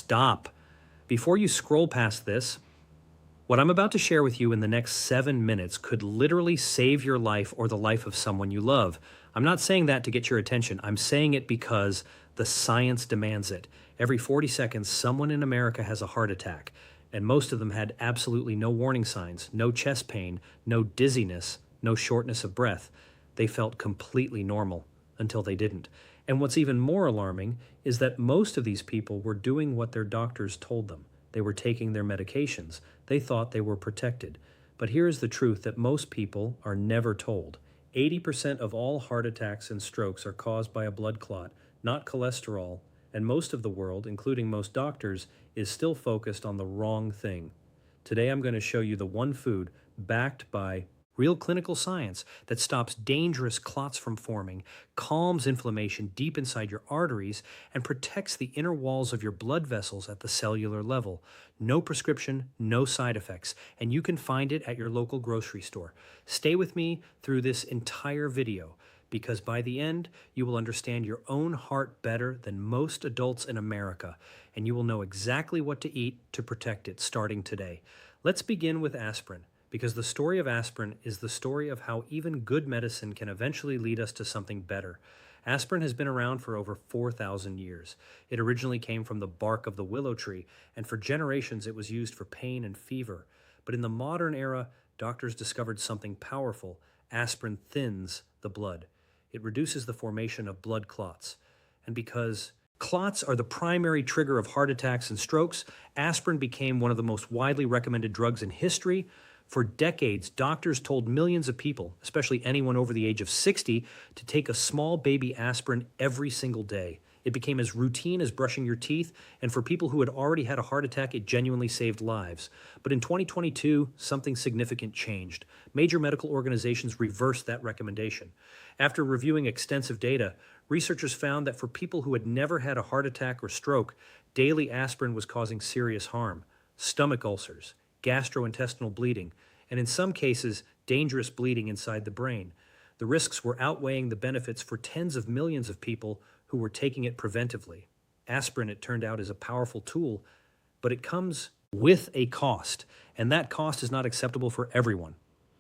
stop. Before you scroll past this, what I'm about to share with you in the next 7 minutes could literally save your life or the life of someone you love. I'm not saying that to get your attention. I'm saying it because the science demands it. Every 40 seconds, someone in America has a heart attack, and most of them had absolutely no warning signs, no chest pain, no dizziness, no shortness of breath. They felt completely normal until they didn't. And what's even more alarming is that most of these people were doing what their doctors told them. They were taking their medications. They thought they were protected. But here's the truth that most people are never told. 80% of all heart attacks and strokes are caused by a blood clot, not cholesterol, and most of the world, including most doctors, is still focused on the wrong thing. Today I'm going to show you the one food backed by real clinical science that stops dangerous clots from forming, calms inflammation deep inside your arteries, and protects the inner walls of your blood vessels at the cellular level. No prescription, no side effects, and you can find it at your local grocery store. Stay with me through this entire video, because by the end, you will understand your own heart better than most adults in America, and you will know exactly what to eat to protect it starting today. Let's begin with aspirin, because the story of aspirin is the story of how even good medicine can eventually lead us to something better. Aspirin has been around for over 4,000 years. It originally came from the bark of the willow tree, and for generations it was used for pain and fever. But in the modern era, doctors discovered something powerful. Aspirin thins the blood. It reduces the formation of blood clots. And because clots are the primary trigger of heart attacks and strokes, aspirin became one of the most widely recommended drugs in history. For decades, doctors told millions of people, especially anyone over the age of 60, to take a small baby aspirin every single day. It became as routine as brushing your teeth, and for people who had already had a heart attack, it genuinely saved lives. But in 2022, something significant changed. Major medical organizations reversed that recommendation. After reviewing extensive data, researchers found that for people who had never had a heart attack or stroke, daily aspirin was causing serious harm. Stomach ulcers, gastrointestinal bleeding, and in some cases, dangerous bleeding inside the brain. The risks were outweighing the benefits for tens of millions of people who were taking it preventively. Aspirin, it turned out, is a powerful tool, but it comes with a cost, and that cost is not acceptable for everyone.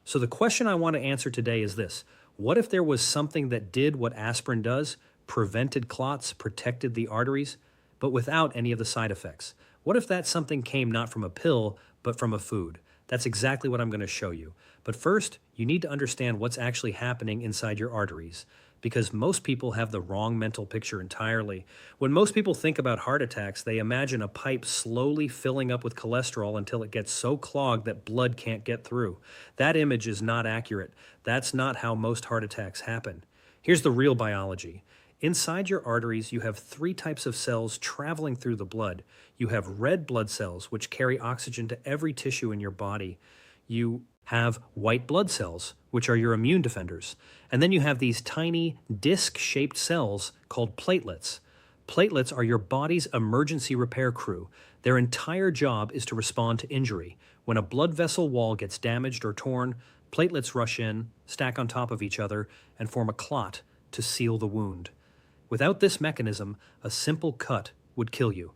So the question I want to answer today is this: what if there was something that did what aspirin does, prevented clots, protected the arteries, but without any of the side effects? What if that something came not from a pill, but from a food? That's exactly what I'm going to show you. But first, you need to understand what's actually happening inside your arteries, because most people have the wrong mental picture entirely. When most people think about heart attacks, they imagine a pipe slowly filling up with cholesterol until it gets so clogged that blood can't get through. That image is not accurate. That's not how most heart attacks happen. Here's the real biology. Inside your arteries, you have 3 types of cells traveling through the blood. You have red blood cells, which carry oxygen to every tissue in your body. You have white blood cells, which are your immune defenders. And then you have these tiny disc-shaped cells called platelets. Platelets are your body's emergency repair crew. Their entire job is to respond to injury. When a blood vessel wall gets damaged or torn, platelets rush in, stack on top of each other, and form a clot to seal the wound. Without this mechanism, a simple cut would kill you.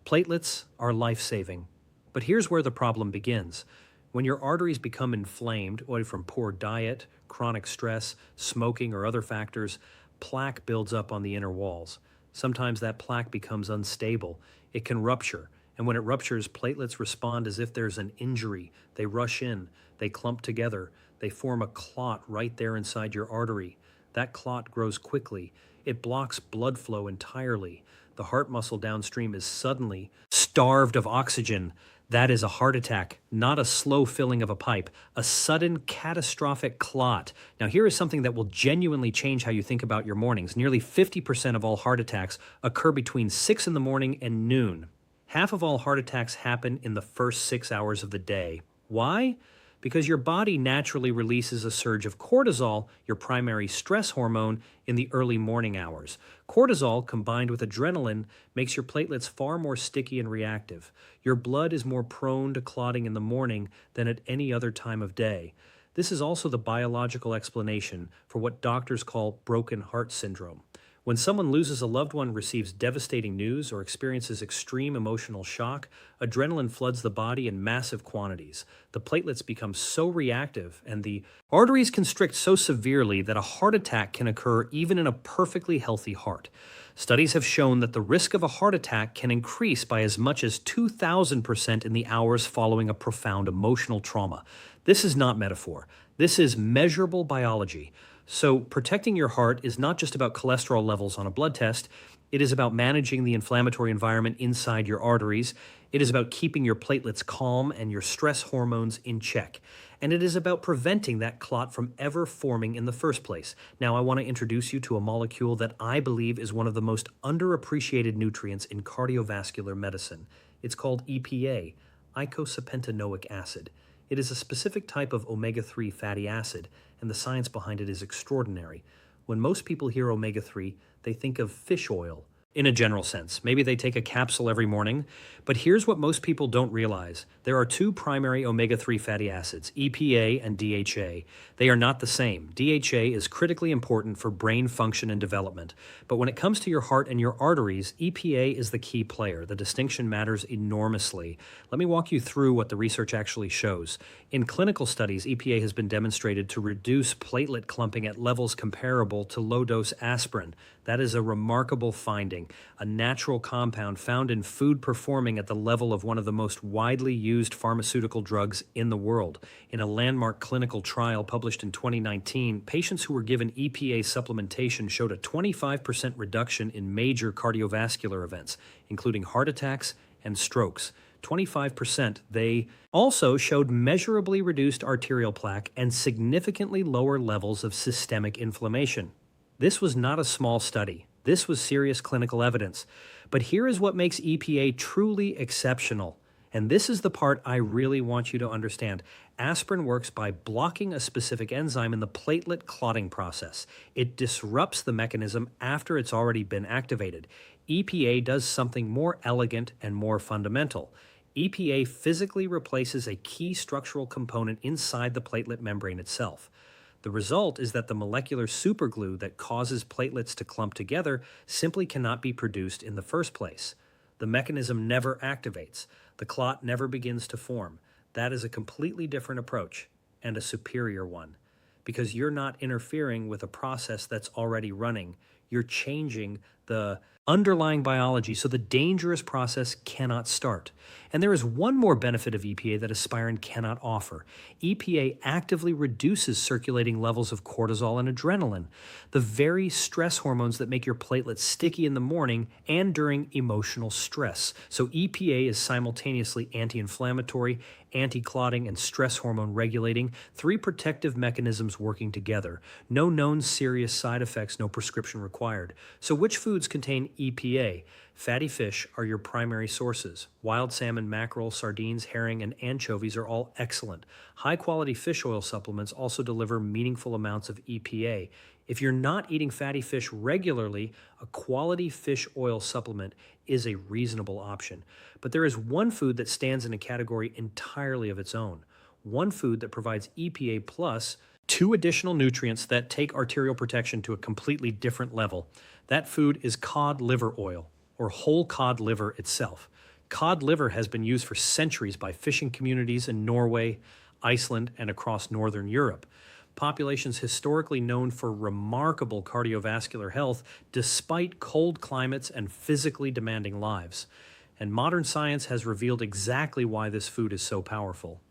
Platelets are life-saving. But here's where the problem begins. When your arteries become inflamed, whether from poor diet, chronic stress, smoking, or other factors, plaque builds up on the inner walls. Sometimes that plaque becomes unstable. It can rupture, and when it ruptures, platelets respond as if there's an injury. They rush in, they clump together, they form a clot right there inside your artery. That clot grows quickly. It blocks blood flow entirely. The heart muscle downstream is suddenly starved of oxygen. That is a heart attack, not a slow filling of a pipe, a sudden catastrophic clot. Now, here is something that will genuinely change how you think about your mornings. Nearly 50% of all heart attacks occur between 6 in the morning and noon. Half of all heart attacks happen in the first 6 hours of the day. Why? Because your body naturally releases a surge of cortisol, your primary stress hormone, in the early morning hours. Cortisol, combined with adrenaline, makes your platelets far more sticky and reactive. Your blood is more prone to clotting in the morning than at any other time of day. This is also the biological explanation for what doctors call broken heart syndrome. When someone loses a loved one, receives devastating news, or experiences extreme emotional shock, adrenaline floods the body in massive quantities. The platelets become so reactive, and the arteries constrict so severely that a heart attack can occur even in a perfectly healthy heart. Studies have shown that the risk of a heart attack can increase by as much as 2,000% in the hours following a profound emotional trauma. This is not metaphor. This is measurable biology. So, protecting your heart is not just about cholesterol levels on a blood test. It is about managing the inflammatory environment inside your arteries. It is about keeping your platelets calm and your stress hormones in check. And it is about preventing that clot from ever forming in the first place. Now, I want to introduce you to a molecule that I believe is one of the most underappreciated nutrients in cardiovascular medicine. It's called EPA, eicosapentaenoic acid. It is a specific type of omega-3 fatty acid, and the science behind it is extraordinary. When most people hear omega-3, they think of fish oil in a general sense. Maybe they take a capsule every morning, but here's what most people don't realize. There are two primary omega-3 fatty acids, EPA and DHA. They are not the same. DHA is critically important for brain function and development, but when it comes to your heart and your arteries, EPA is the key player. The distinction matters enormously. Let me walk you through what the research actually shows. In clinical studies, EPA has been demonstrated to reduce platelet clumping at levels comparable to low-dose aspirin. That is a remarkable finding, a natural compound found in food performing at the level of one of the most widely used pharmaceutical drugs in the world. In a landmark clinical trial published in 2019, patients who were given EPA supplementation showed a 25% reduction in major cardiovascular events, including heart attacks and strokes. 25%. They also showed measurably reduced arterial plaque and significantly lower levels of systemic inflammation. This was not a small study. This was serious clinical evidence. But here is what makes EPA truly exceptional. And this is the part I really want you to understand. Aspirin works by blocking a specific enzyme in the platelet clotting process. It disrupts the mechanism after it's already been activated. EPA does something more elegant and more fundamental. EPA physically replaces a key structural component inside the platelet membrane itself. The result is that the molecular superglue that causes platelets to clump together simply cannot be produced in the first place. The mechanism never activates. The clot never begins to form. That is a completely different approach, and a superior one, because you're not interfering with a process that's already running. You're changing the underlying biology so the dangerous process cannot start. And there is one more benefit of EPA that aspirin cannot offer. EPA actively reduces circulating levels of cortisol and adrenaline, the very stress hormones that make your platelets sticky in the morning and during emotional stress. So EPA is simultaneously anti-inflammatory, anti-clotting, and stress hormone regulating, three protective mechanisms working together. No known serious side effects, no prescription required. So which foods contain EPA? Fatty fish are your primary sources. Wild salmon, mackerel, sardines, herring, and anchovies are all excellent. High-quality fish oil supplements also deliver meaningful amounts of EPA. If you're not eating fatty fish regularly, a quality fish oil supplement is a reasonable option. But there is one food that stands in a category entirely of its own. One food that provides EPA plus two additional nutrients that take arterial protection to a completely different level. That food is cod liver oil, or whole cod liver itself. Cod liver has been used for centuries by fishing communities in Norway, Iceland, and across northern Europe. Populations historically known for remarkable cardiovascular health despite cold climates and physically demanding lives. And modern science has revealed exactly why this food is so powerful.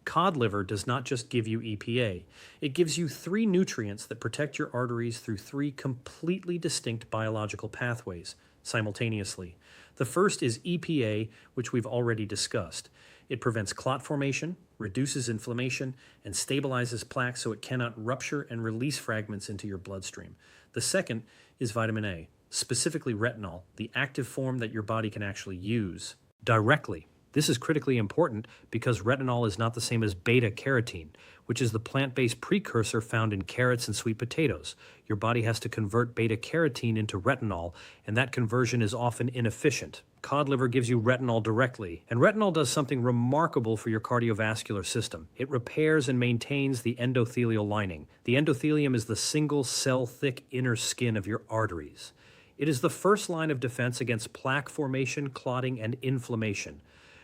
Cod liver does not just give you EPA. It gives you three nutrients that protect your arteries through three completely distinct biological pathways simultaneously. The first is EPA, which we've already discussed. It prevents clot formation, reduces inflammation, and stabilizes plaque so it cannot rupture and release fragments into your bloodstream. The second is vitamin A, specifically retinol, the active form that your body can actually use directly. This is critically important because retinol is not the same as beta-carotene, which is the plant-based precursor found in carrots and sweet potatoes. Your body has to convert beta-carotene into retinol, and that conversion is often inefficient. Cod liver gives you retinol directly, and retinol does something remarkable for your cardiovascular system. It repairs and maintains the endothelial lining. The endothelium is the single-cell thick inner skin of your arteries. It is the first line of defense against plaque formation, clotting, and inflammation.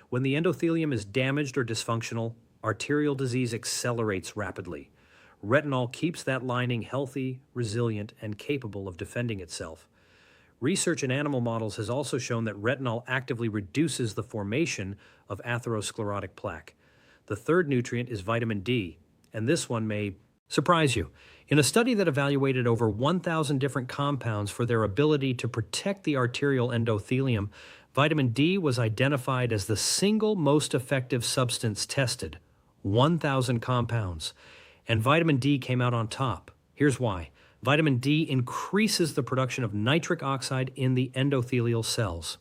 When the endothelium is damaged or dysfunctional, arterial disease accelerates rapidly. Retinol keeps that lining healthy, resilient, and capable of defending itself. Research in animal models has also shown that retinol actively reduces the formation of atherosclerotic plaque. The third nutrient is vitamin D, and this one may surprise you. In a study that evaluated over 1,000 different compounds for their ability to protect the arterial endothelium, vitamin D was identified as the single most effective substance tested. 1,000 compounds. And vitamin D came out on top. Here's why. Vitamin D increases the production of nitric oxide in the endothelial cells.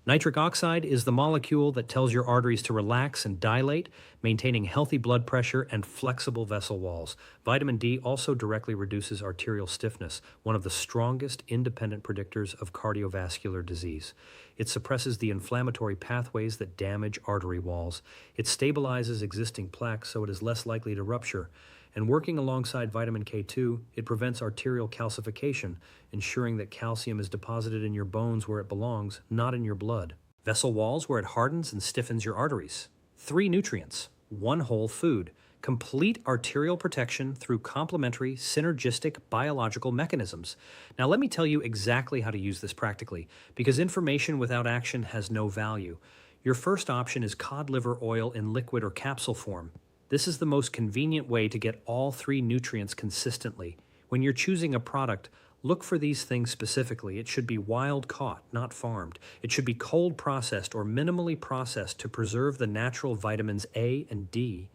Nitric oxide is the molecule that tells your arteries to relax and dilate, maintaining healthy blood pressure and flexible vessel walls. Vitamin D also directly reduces arterial stiffness, one of the strongest independent predictors of cardiovascular disease. It suppresses the inflammatory pathways that damage artery walls. It stabilizes existing plaque so it is less likely to rupture. And working alongside vitamin K2, it prevents arterial calcification, ensuring that calcium is deposited in your bones where it belongs, not in your blood. Vessel walls where it hardens and stiffens your arteries. 3 nutrients, 1 whole food. Complete arterial protection through complementary, synergistic biological mechanisms. Now let me tell you exactly how to use this practically, because information without action has no value. Your first option is cod liver oil in liquid or capsule form. This is the most convenient way to get all 3 nutrients consistently. When you're choosing a product, look for these things specifically. It should be wild caught, not farmed. It should be cold processed or minimally processed to preserve the natural vitamins A and D.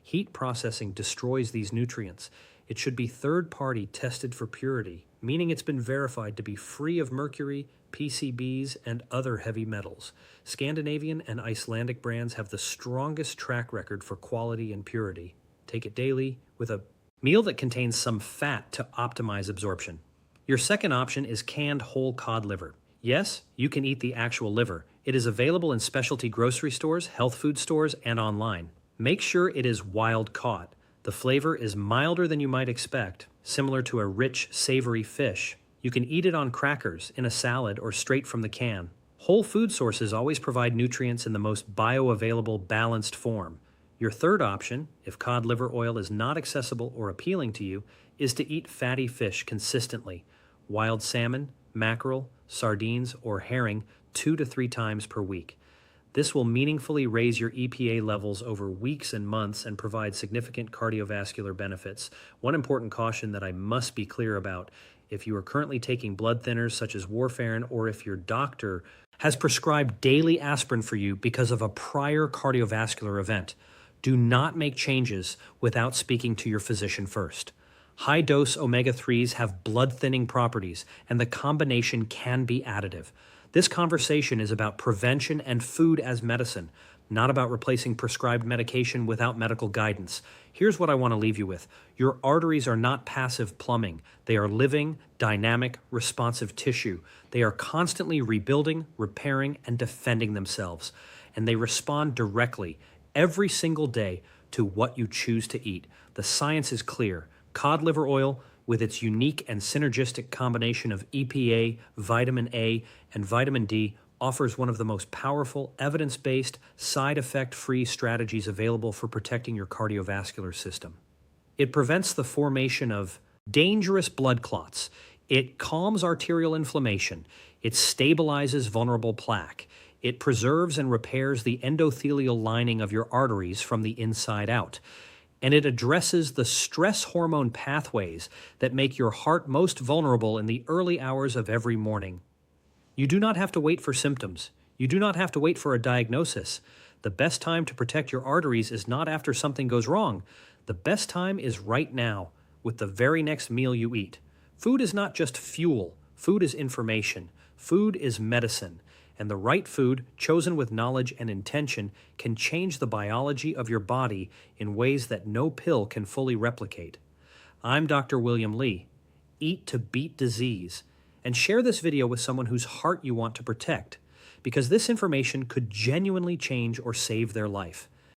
Heat processing destroys these nutrients. It should be third-party tested for purity, meaning it's been verified to be free of mercury, PCBs, and other heavy metals. Scandinavian and Icelandic brands have the strongest track record for quality and purity. Take it daily with a meal that contains some fat to optimize absorption. Your second option is canned whole cod liver. Yes, you can eat the actual liver. It is available in specialty grocery stores, health food stores, and online. Make sure it is wild caught. The flavor is milder than you might expect, similar to a rich, savory fish. You can eat it on crackers, in a salad, or straight from the can. Whole food sources always provide nutrients in the most bioavailable, balanced form. Your third option, if cod liver oil is not accessible or appealing to you, is to eat fatty fish consistently. Wild salmon, mackerel, sardines, or herring 2 to 3 times per week. This will meaningfully raise your EPA levels over weeks and months and provide significant cardiovascular benefits. One important caution that I must be clear about: if you are currently taking blood thinners such as warfarin, or if your doctor has prescribed daily aspirin for you because of a prior cardiovascular event, do not make changes without speaking to your physician first. High-dose omega-3s have blood-thinning properties, and the combination can be additive. This conversation is about prevention and food as medicine, not about replacing prescribed medication without medical guidance. Here's what I want to leave you with. Your arteries are not passive plumbing. They are living, dynamic, responsive tissue. They are constantly rebuilding, repairing, and defending themselves. And they respond directly, every single day, to what you choose to eat. The science is clear. Cod liver oil, with its unique and synergistic combination of EPA, vitamin A, and vitamin D, offers one of the most powerful, evidence-based, side effect-free strategies available for protecting your cardiovascular system. It prevents the formation of dangerous blood clots. It calms arterial inflammation. It stabilizes vulnerable plaque. It preserves and repairs the endothelial lining of your arteries from the inside out. And it addresses the stress hormone pathways that make your heart most vulnerable in the early hours of every morning. You do not have to wait for symptoms. You do not have to wait for a diagnosis. The best time to protect your arteries is not after something goes wrong. The best time is right now, with the very next meal you eat. Food is not just fuel. Food is information. Food is medicine. And the right food, chosen with knowledge and intention, can change the biology of your body in ways that no pill can fully replicate. I'm Dr. William Lee. Eat to beat disease. And share this video with someone whose heart you want to protect, because this information could genuinely change or save their life.